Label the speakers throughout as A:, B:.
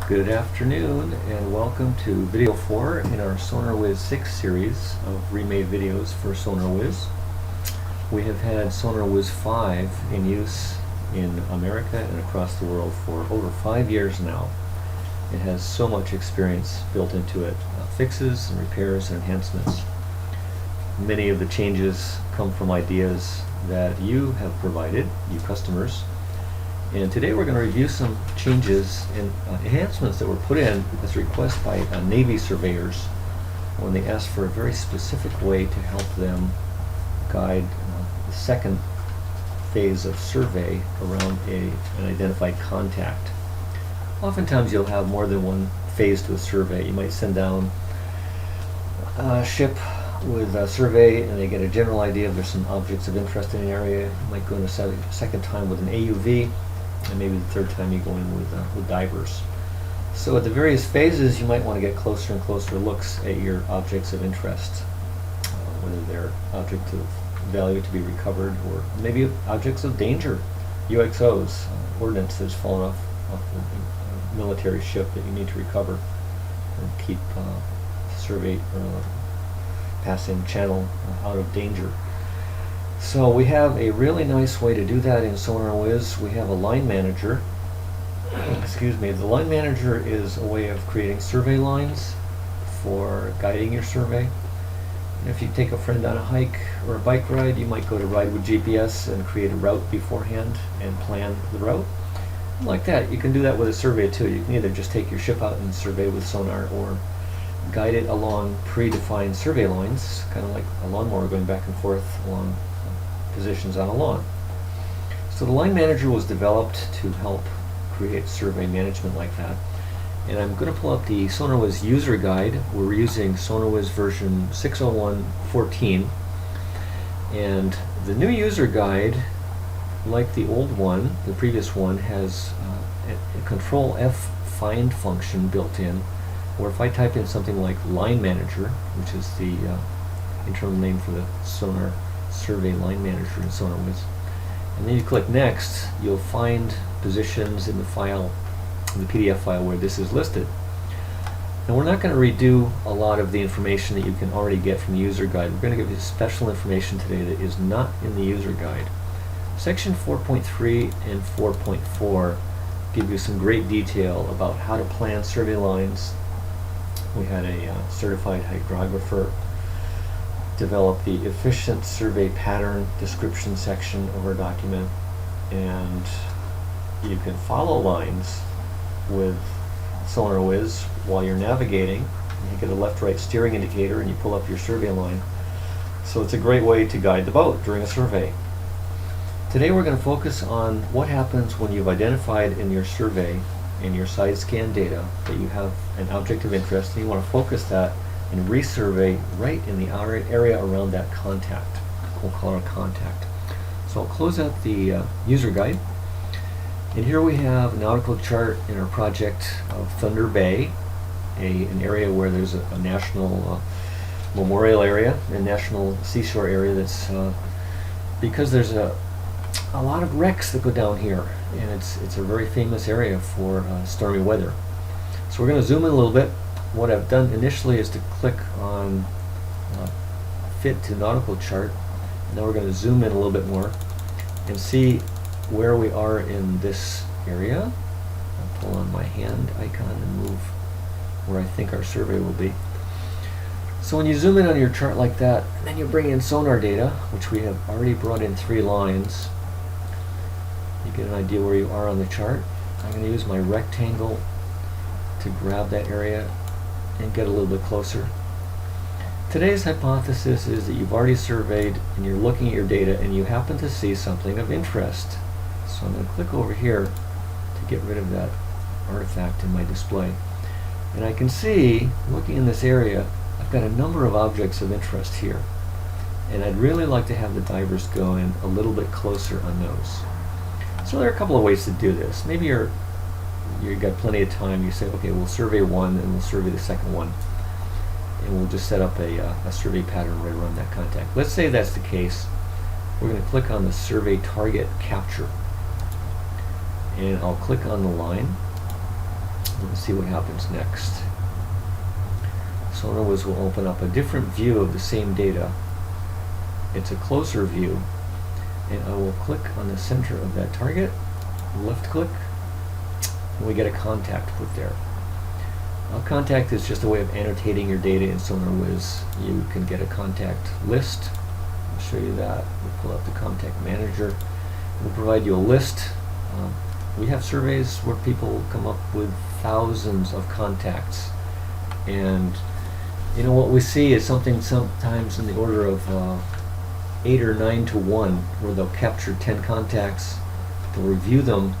A: Good afternoon and welcome to video 4 in our SonarWiz 6 series of remade videos for SonarWiz. We have had SonarWiz 5 in use in America and across the world for over 5 years now. It has so much experience built into it, fixes and repairs and enhancements. Many of the changes come from ideas that you have provided, you customers. And today we're going to review some changes and enhancements that were put in as a request by Navy surveyors when they asked for a very specific way to help them guide the second phase of survey around an identified contact. Oftentimes you'll have more than one phase to a survey. You might send down a ship with a survey and they get a general idea if there's some objects of interest in an area. You might go in a second time with an AUV, and maybe the third time you go in with divers. So at the various phases you might want to get closer and closer looks at your objects of interest, whether they're objects of value to be recovered or maybe objects of danger, UXOs, ordnance that's fallen off a military ship that you need to recover and keep survey passing channel out of danger. So we have a really nice way to do that in SonarWiz. We have a line manager. Excuse me. The line manager is a way of creating survey lines for guiding your survey. And if you take a friend on a hike or a bike ride, you might go to Ride with GPS and create a route beforehand and plan the route. Like that, you can do that with a survey too. You can either just take your ship out and survey with sonar or guide it along predefined survey lines, kind of like a lawnmower going back and forth along positions on a lawn. So the line manager was developed to help create survey management like that. And I'm going to pull up the SonarWiz user guide. We're using SonarWiz version 601.14. And the new user guide, like the old one, the previous one, has a Control F find function built in, or if I type in something like line manager, which is the internal name for the sonar survey line manager in SonarWiz, and then you click next, you'll find positions in the file, in the PDF file where this is listed. And we're not going to redo a lot of the information that you can already get from the user guide. We're going to give you special information today that is not in the user guide. Section 4.3 and 4.4 give you some great detail about how to plan survey lines. We had a certified hydrographer develop the efficient survey pattern description section of our document, and you can follow lines with SonarWiz while you're navigating. You get a left-right steering indicator and you pull up your survey line. So it's a great way to guide the boat during a survey. Today we're going to focus on what happens when you've identified in your survey, in your side scan data, that you have an object of interest and you want to focus that and resurvey right in the area around that contact. We'll call it a contact. So I'll close out the user guide. And here we have a nautical chart in our project of Thunder Bay, an area where there's a national memorial area, a national seashore area that's, because there's a lot of wrecks that go down here, and it's a very famous area for stormy weather. So we're going to zoom in a little bit. What I've done initially is to click on Fit to Nautical Chart. Now we're going to zoom in a little bit more and see where we are in this area. I'll pull on my hand icon and move where I think our survey will be. So when you zoom in on your chart like that, and then you bring in sonar data, which we have already brought in 3 lines, you get an idea where you are on the chart. I'm going to use my rectangle to grab that area and get a little bit closer. Today's hypothesis is that you've already surveyed and you're looking at your data and you happen to see something of interest. So I'm going to click over here to get rid of that artifact in my display. And I can see, looking in this area, I've got a number of objects of interest here. And I'd really like to have the divers go in a little bit closer on those. So there are a couple of ways to do this. Maybe you've got plenty of time. You say, okay, we'll survey one and we'll survey the second one. And we'll just set up a survey pattern right around that contact. Let's say that's the case. We're going to click on the survey target capture. And I'll click on the line. Let's see what happens next. SonarWiz will open up a different view of the same data. It's a closer view, and I will click on the center of that target, left click, and we get a contact put there. A contact is just a way of annotating your data in SonarWiz. You can get a contact list. I'll show you that. We'll pull up the contact manager. We'll provide you a list. We have surveys where people come up with thousands of contacts, and you know what we see is something sometimes in the order of 8 or 9 to 1, where they'll capture 10 contacts, they'll review them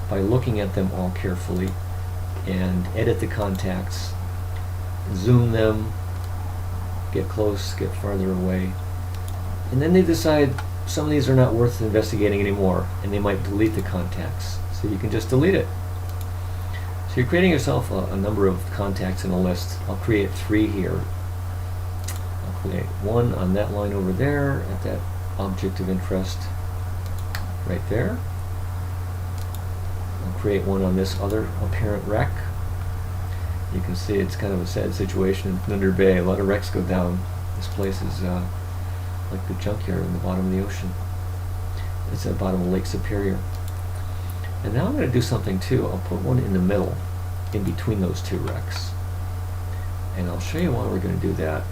A: by looking at them all carefully and edit the contacts, zoom them, get close, get farther away, and then they decide some of these are not worth investigating anymore, and they might delete the contacts. So you can just delete it. So you're creating yourself a number of contacts in a list. I'll create 3 here. I'll create 1 on that line over there at that object of interest right there. I'll create 1 on this other apparent wreck. You can see it's kind of a sad situation in Thunder Bay. A lot of wrecks go down. This place is like the junkyard in the bottom of the ocean. It's at the bottom of Lake Superior. And now I'm going to do something too. I'll put 1 in the middle, in between those 2 wrecks. And I'll show you why we're going to do that.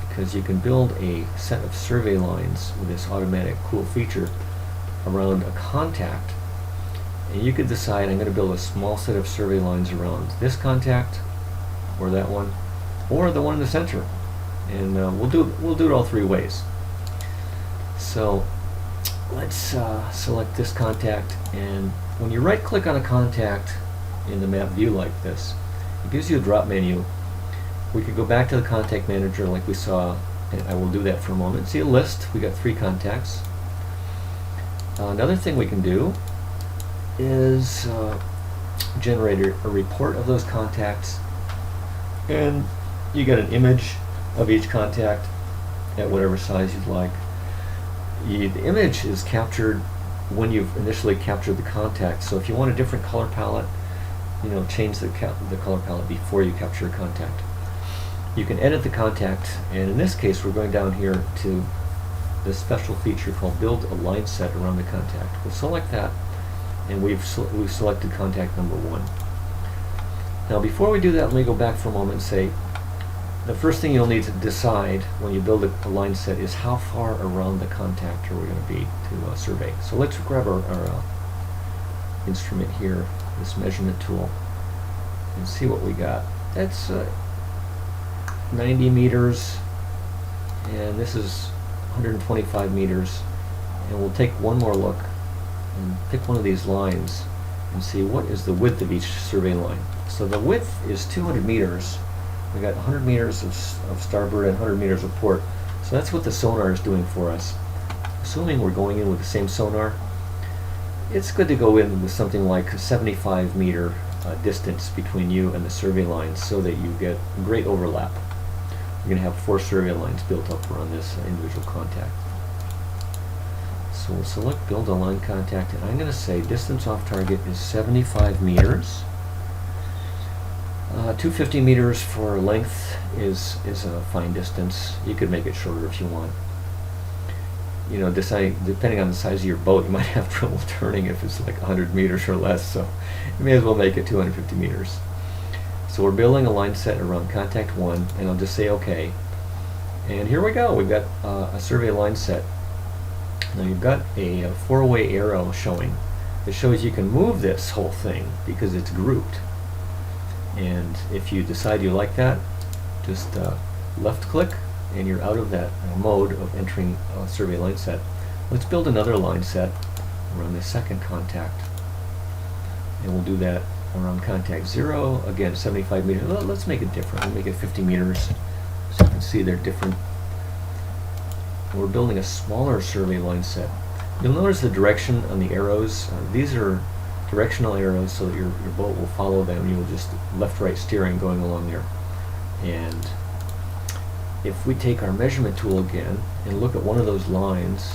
A: Because you can build a set of survey lines with this automatic cool feature around a contact. And you could decide, I'm going to build a small set of survey lines around this contact, or that one, or the one in the center. And we'll do it all 3 ways. So let's select this contact, and when you right click on a contact in the map view like this, it gives you a drop menu. We could go back to the contact manager like we saw, and I will do that for a moment. See a list, we got 3 contacts. Another thing we can do is generate a report of those contacts, and you get an image of each contact at whatever size you'd like. The image is captured when you've initially captured the contact. So if you want a different color palette, change the color palette before you capture a contact. You can edit the contact, and in this case we're going down here to this special feature called Build a Line Set around the contact. We'll select that, and we've selected contact number 1. Now before we do that, let me go back for a moment and say, the first thing you'll need to decide when you build a line set is how far around the contact are we going to be to survey. So let's grab our instrument here, this measurement tool, and see what we got. That's 90 meters, and this is 125 meters. And we'll take one more look and pick one of these lines and see what is the width of each survey line. So the width is 200 meters. We got 100 meters of starboard and 100 meters of port. So that's what the sonar is doing for us. Assuming we're going in with the same sonar, it's good to go in with something like a 75 meter distance between you and the survey lines so that you get great overlap. You're going to have 4 survey lines built up around this individual contact. So we'll select Build a Line Contact, and I'm going to say distance off target is 75 meters. 250 meters for length is a fine distance. You could make it shorter if you want. Depending on the size of your boat, you might have trouble turning if it's like 100 meters or less, so you may as well make it 250 meters. So we're building a line set around contact 1, and I'll just say OK. And here we go. We've got a survey line set. Now you've got a 4-way arrow showing. It shows you can move this whole thing because it's grouped. And if you decide you like that, just left click and you're out of that mode of entering a survey line set. Let's build another line set around the second contact. And we'll do that around contact 0, again 75 meters. Let's make it different. We'll make it 50 meters so you can see they're different. And we're building a smaller survey line set. You'll notice the direction on the arrows. These are directional arrows so that your boat will follow them. You will just left-right steering going along there. And if we take our measurement tool again and look at one of those lines,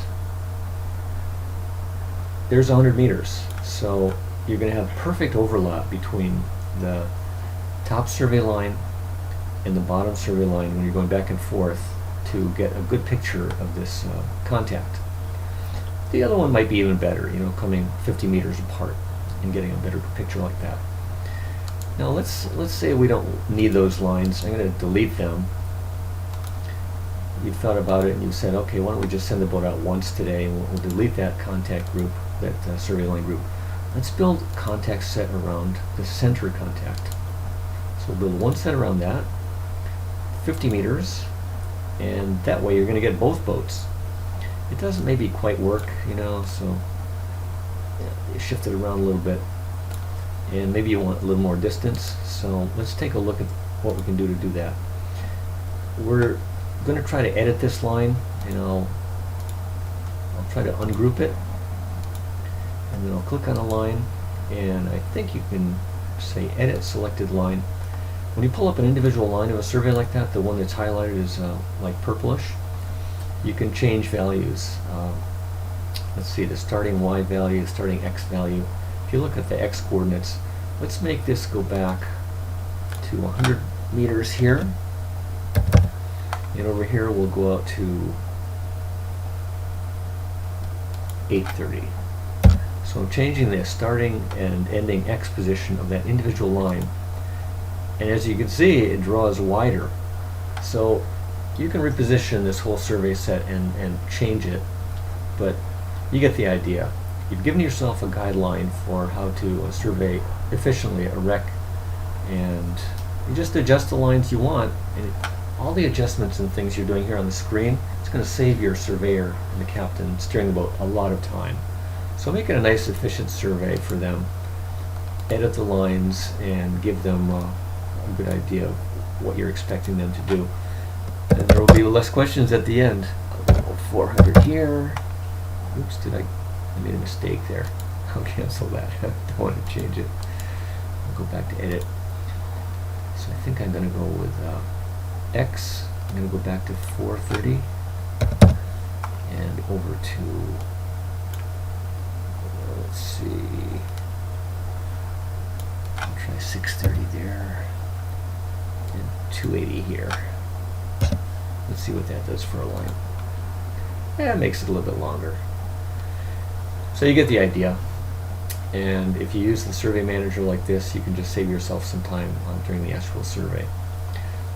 A: there's 100 meters. So you're going to have perfect overlap between the top survey line and the bottom survey line when you're going back and forth to get a good picture of this contact. The other one might be even better, you know, coming 50 meters apart and getting a better picture like that. Now let's say we don't need those lines. I'm going to delete them. You've thought about it and you said, okay, why don't we just send the boat out once today, and we'll delete that contact group, that survey line group. Let's build a contact set around the center contact. So we'll build one set around that, 50 meters, and that way you're going to get both boats. It doesn't maybe quite work, you know, so you shift it around a little bit, and maybe you want a little more distance. So let's take a look at what we can do to do that. We're going to try to edit this line, and I'll try to ungroup it, and then I'll click on a line, and I think you can say edit selected line. When you pull up an individual line of a survey like that, the one that's highlighted is like purplish, you can change values. Let's see, the starting Y value, the starting X value. If you look at the X coordinates, let's make this go back to 100 meters here. And over here we'll go out to 830. So I'm changing the starting and ending X position of that individual line. And as you can see, it draws wider. So you can reposition this whole survey set and change it, but you get the idea. You've given yourself a guideline for how to survey efficiently a wreck, and you just adjust the lines you want, and all the adjustments and things you're doing here on the screen, it's going to save your surveyor and the captain steering the boat a lot of time. So make it a nice efficient survey for them. Edit the lines and give them a good idea of what you're expecting them to do. And there will be less questions at the end. 400 here. Oops, I made a mistake there. I'll cancel that. I don't want to change it. I'll go back to edit. So I think I'm going to go with X. I'm going to go back to 430 and over to, let's see, I'll try 630 there and 280 here. Let's see what that does for a line. Yeah, it makes it a little bit longer. So you get the idea. And if you use the survey manager like this, you can just save yourself some time during the actual survey.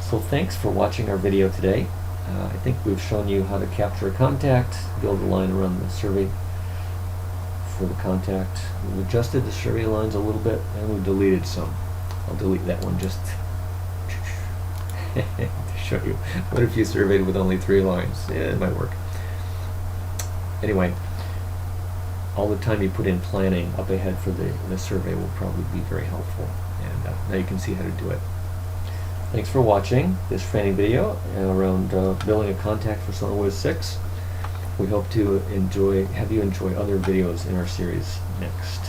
A: So thanks for watching our video today. I think we've shown you how to capture a contact, build a line around the survey for the contact. We've adjusted the survey lines a little bit, and we've deleted some. I'll delete that one just to show you. What if you surveyed with only 3 lines? Yeah, it might work. Anyway, all the time you put in planning up ahead for the survey will probably be very helpful. And now you can see how to do it. Thanks for watching this training video around building a contact for SonarWiz 6. We hope to have you enjoy other videos in our series next.